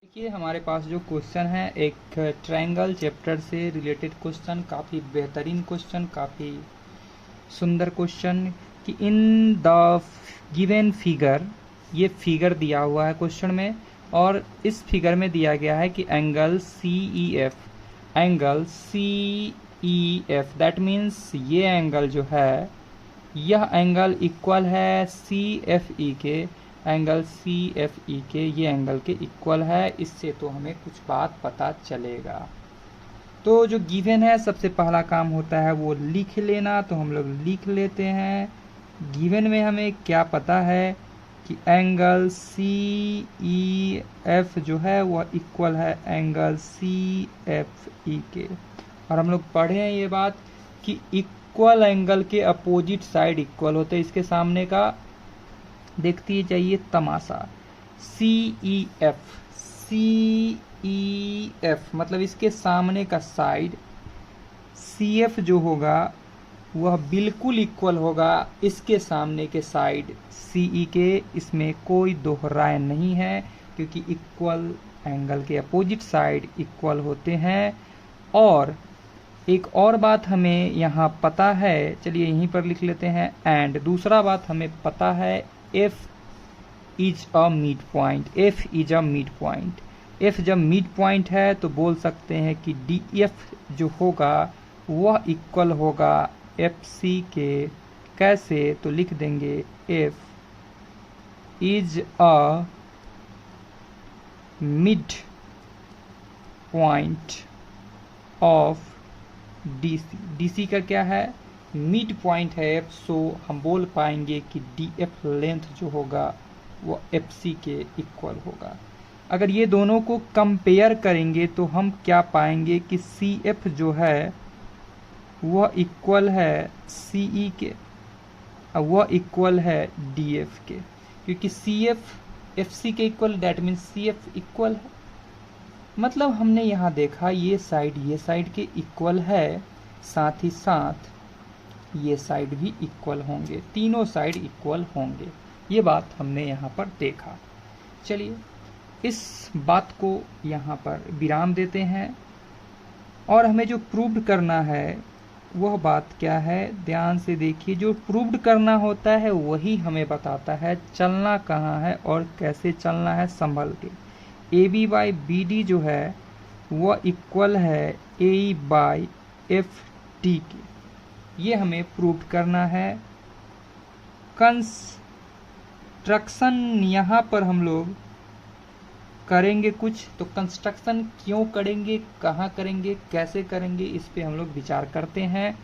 देखिए हमारे पास जो क्वेश्चन है एक ट्रायंगल चैप्टर से रिलेटेड क्वेश्चन, काफ़ी बेहतरीन क्वेश्चन, काफ़ी सुंदर क्वेश्चन कि इन द गिवन फिगर, ये फिगर दिया हुआ है क्वेश्चन में और इस फिगर में दिया गया है कि angle C E F that means ये एंगल जो है यह एंगल इक्वल है सी एफ ई के, एंगल सी एफ ई के ये एंगल के इक्वल है। इससे तो हमें कुछ बात पता चलेगा। तो जो गिवन है सबसे पहला काम होता है वो लिख लेना, तो हम लोग लिख लेते हैं। गिवन में हमें क्या पता है कि एंगल सी ई एफ जो है वह इक्वल है एंगल सी एफ ई के। और हम लोग पढ़े हैं ये बात कि इक्वल एंगल के अपोजिट साइड इक्वल होते हैं। इसके सामने का देखती जाइए तमाशा, सी ई एफ मतलब इसके सामने का साइड सी एफ जो होगा वह बिल्कुल इक्वल होगा इसके सामने के साइड सी ई के। इसमें कोई दोहराय नहीं है क्योंकि इक्वल एंगल के अपोजिट साइड इक्वल होते हैं। और एक और बात हमें यहाँ पता है, चलिए यहीं पर लिख लेते हैं। एंड दूसरा बात हमें पता है F is a mid point, F is a mid point. F जब मिड पॉइंट है तो बोल सकते हैं कि डी एफ जो होगा वह इक्वल होगा एफ सी के। कैसे, तो लिख देंगे F is a midpoint of D C. D C का क्या है, मिड पॉइंट है एफ, सो हम बोल पाएंगे कि डी एफ लेंथ जो होगा वो एफ सी के इक्वल होगा। अगर ये दोनों को कंपेयर करेंगे तो हम क्या पाएंगे कि सी एफ जो है वह इक्वल है सी ई के, वह इक्वल है डी एफ के, क्योंकि सी एफ एफ सी के equal, that means C F equal है। मतलब हमने यहाँ देखा ये साइड के इक्वल है, साथ ही साथ ये साइड भी इक्वल होंगे, तीनों साइड इक्वल होंगे। ये बात हमने यहाँ पर देखा। चलिए इस बात को यहाँ पर विराम देते हैं और हमें जो प्रूव्ड करना है वह बात क्या है, ध्यान से देखिए। जो प्रूव्ड करना होता है वही हमें बताता है चलना कहाँ है और कैसे चलना है संभल के। A B by B D जो है वह इक्वल है A E by F T के, ये हमें प्रूव करना है। कंस्ट्रक्शन यहाँ पर हम लोग करेंगे कुछ, तो कंस्ट्रक्शन क्यों करेंगे, कहाँ करेंगे, कैसे करेंगे, इस पे हम लोग विचार करते हैं।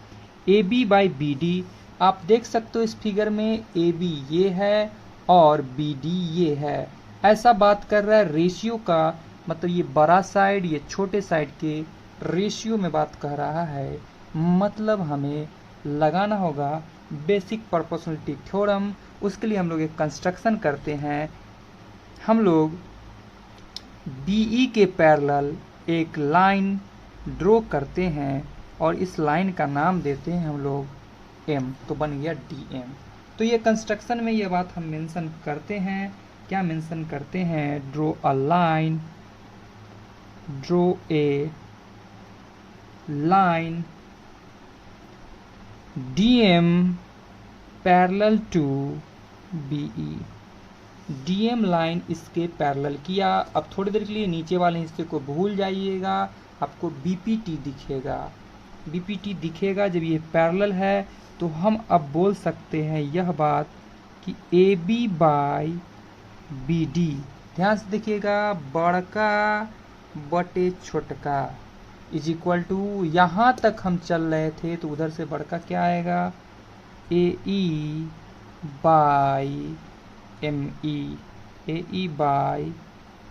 A B by B D आप देख सकते हो इस फिगर में, ए बी ये है और बी डी ये है। ऐसा बात कर रहा है रेशियो का, मतलब ये बड़ा साइड ये छोटे साइड के रेशियो में बात कर रहा है। मतलब हमें लगाना होगा बेसिक प्रोपोर्शनलिटी थ्योरम। उसके लिए हम लोग एक कंस्ट्रक्शन करते हैं। हम लोग बीई के पैरेलल एक लाइन ड्रॉ करते हैं और इस लाइन का नाम देते हैं हम लोग एम, तो बन गया डी एम। तो ये कंस्ट्रक्शन में ये बात हम मेंशन करते हैं, क्या मेंशन करते हैं, draw a line, draw a line DM parallel to BE। DM line इसके पैरेलल किया। अब थोड़ी देर के लिए नीचे वाले हिस्से को भूल जाइएगा, आपको BPT दिखेगा। BPT दिखेगा जब ये पैरेलल है तो हम अब बोल सकते हैं यह बात कि AB बाई BD, ध्यान से देखिएगा, बड़का बटे छोटका इज इक्वल टू, यहाँ तक हम चल रहे थे तो उधर से बड़का क्या आएगा, A E by M E, A E by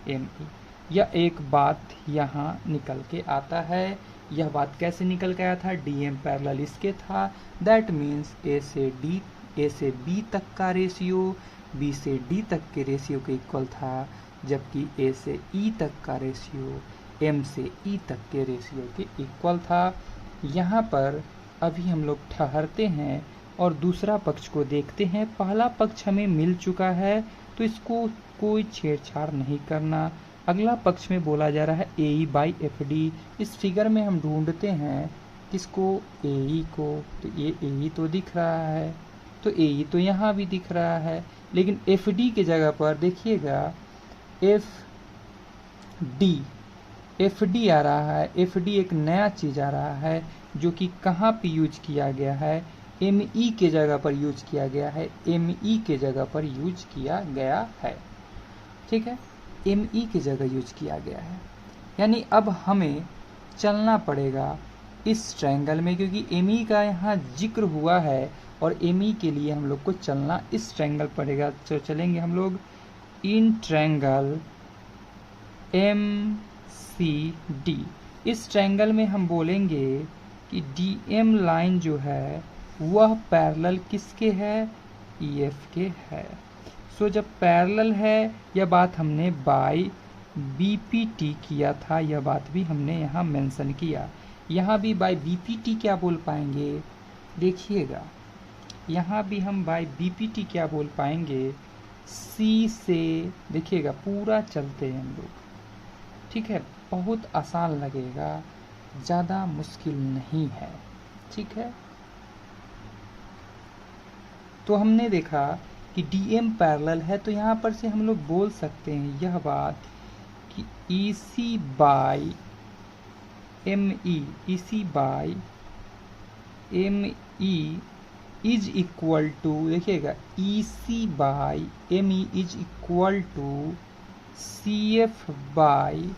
M E. यह एक बात यहाँ निकल के आता है। यह बात कैसे निकल के आया था, डी एम पैरेलल इसके था, दैट मीन्स ए से बी तक का रेशियो बी से डी तक के रेशियो के इक्वल था, जबकि ए से ई तक का रेशियो एम से ई तक के रेशियो के इक्वल था। यहाँ पर अभी हम लोग ठहरते हैं और दूसरा पक्ष को देखते हैं। पहला पक्ष हमें मिल चुका है तो इसको कोई छेड़छाड़ नहीं करना, अगला पक्ष में बोला जा रहा है ए बाई एफ डी। इस फिगर में हम ढूंढते हैं किसको, ए को। तो ये ए तो दिख रहा है, तो ए तो यहाँ भी दिख रहा है, लेकिन एफ डी के जगह पर देखिएगा एफ डी आ रहा है। एफ डी एक नया चीज़ आ रहा है जो कि कहाँ पे यूज किया गया है, एम ई के जगह पर यूज किया गया है, एम ई के जगह पर यूज किया गया है। ठीक है, एम ई की जगह यूज किया गया है। यानी अब हमें चलना पड़ेगा इस ट्रायंगल में, क्योंकि एम ई का यहाँ जिक्र हुआ है और एम ई के लिए हम लोग को चलना इस ट्रायंगल पड़ेगा। तो चलेंगे हम लोग in triangle M C D. इस ट्रायंगल में हम बोलेंगे कि डी एम लाइन जो है वह पैरेलल किसके है, ई एफ के है। सो जब पैरेलल है, यह बात हमने बाय बीपीटी किया था, यह बात भी हमने यहाँ मेंशन किया। यहाँ भी बाय बीपीटी क्या बोल पाएंगे, देखिएगा यहाँ भी हम बाय बीपीटी क्या बोल पाएंगे, सी से देखिएगा पूरा चलते हैं हम लोग। ठीक है, बहुत आसान लगेगा, ज़्यादा मुश्किल नहीं है। ठीक है, तो हमने देखा कि डीएम पैरेलल है, तो यहाँ पर से हम लोग बोल सकते हैं यह बात कि EC by ME, EC by ME is equal to, देखिएगा EC by ME is equal to CF by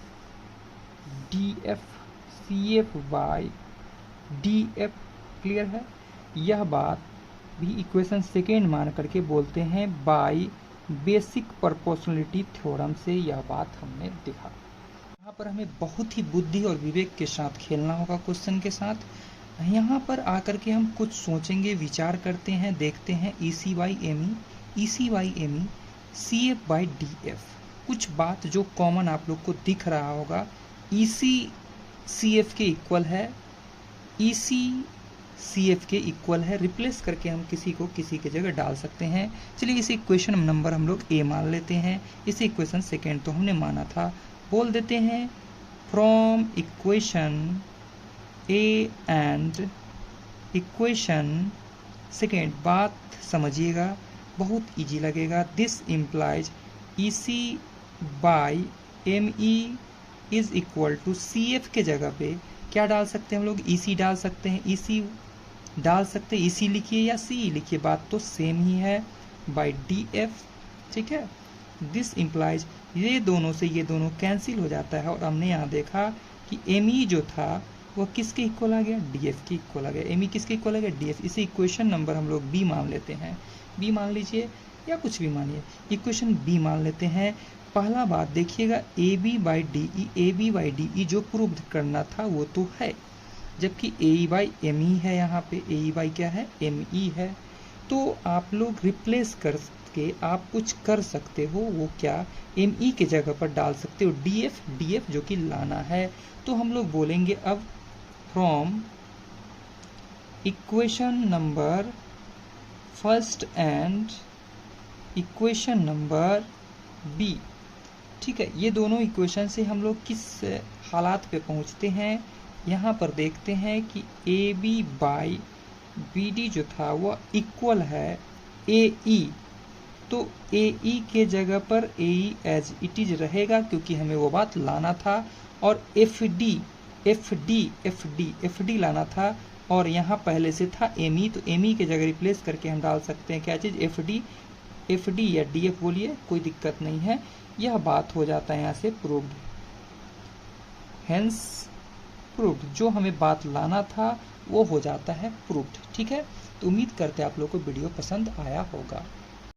DF, CF by DF। Clear है, यह बात भी इक्वेशन सेकेंड मान करके बोलते हैं बाय बेसिक प्रोपोर्शनलिटी थ्योरम से। यह बात हमने देखा। यहाँ पर हमें बहुत ही बुद्धि और विवेक के साथ खेलना होगा क्वेश्चन के साथ। यहाँ पर आकर के हम कुछ सोचेंगे, विचार करते हैं, देखते हैं EC by ME, EC by ME, CF by DF। कुछ बात जो कॉमन आप लोग को दिख रहा होगा, EC CF के इक्वल है, EC CF के इक्वल है। रिप्लेस करके हम किसी को किसी के जगह डाल सकते हैं। चलिए इसे इक्वेशन नंबर हम लोग A मान लेते हैं। इसे इक्वेशन सेकेंड तो हमने माना था, बोल देते हैं from equation A and equation second. बात समझिएगा, बहुत इजी लगेगा। This implies EC by ME is equal to CF के जगह पे क्या डाल सकते हैं हम लोग, EC डाल सकते हैं, EC डाल सकते हैं, EC लिखिए या CE लिखिए, बात तो सेम ही है, बाई DF। ठीक है, दिस इम्प्लाइज ये दोनों से ये दोनों कैंसिल हो जाता है, और हमने यहाँ देखा कि ME जो था वह किसके इक्वल आ गया, DF के इक्वल आ गया। ME किसके इक्वल आ गया, DF। इसे इक्वेशन नंबर हम लोग B मान लेते हैं। B मान लीजिए या कुछ भी मानिए, इक्वेशन B मान लेते हैं। पहला बात देखिएगा AB by DE, AB by DE जो प्रूव करना था वो तो है, जबकि AE बाई ME है, यहाँ पे AE बाई क्या है, ME है। तो आप लोग रिप्लेस करके आप कुछ कर सकते हो, वो क्या, ME के जगह पर डाल सकते हो DF जो कि लाना है। तो हम लोग बोलेंगे अब from equation number first and equation number B। ठीक है, ये दोनों इक्वेशन से हम लोग किस हालात पे पहुंचते हैं, यहाँ पर देखते हैं कि AB बाई BD जो था वह इक्वल है AE। तो AE के जगह पर AE एज इट इज रहेगा, क्योंकि हमें वो बात लाना था। और FD लाना था, और यहाँ पहले से था ME, तो ME के जगह रिप्लेस करके हम डाल सकते हैं क्या चीज़, FD या DF बोलिए, कोई दिक्कत नहीं है। यह बात हो जाता है यहाँ से प्रूव्ड, हेंस प्रूव्ड। जो हमें बात लाना था वो हो जाता है प्रूव्ड। ठीक है, तो उम्मीद करते हैं आप लोगों को वीडियो पसंद आया होगा।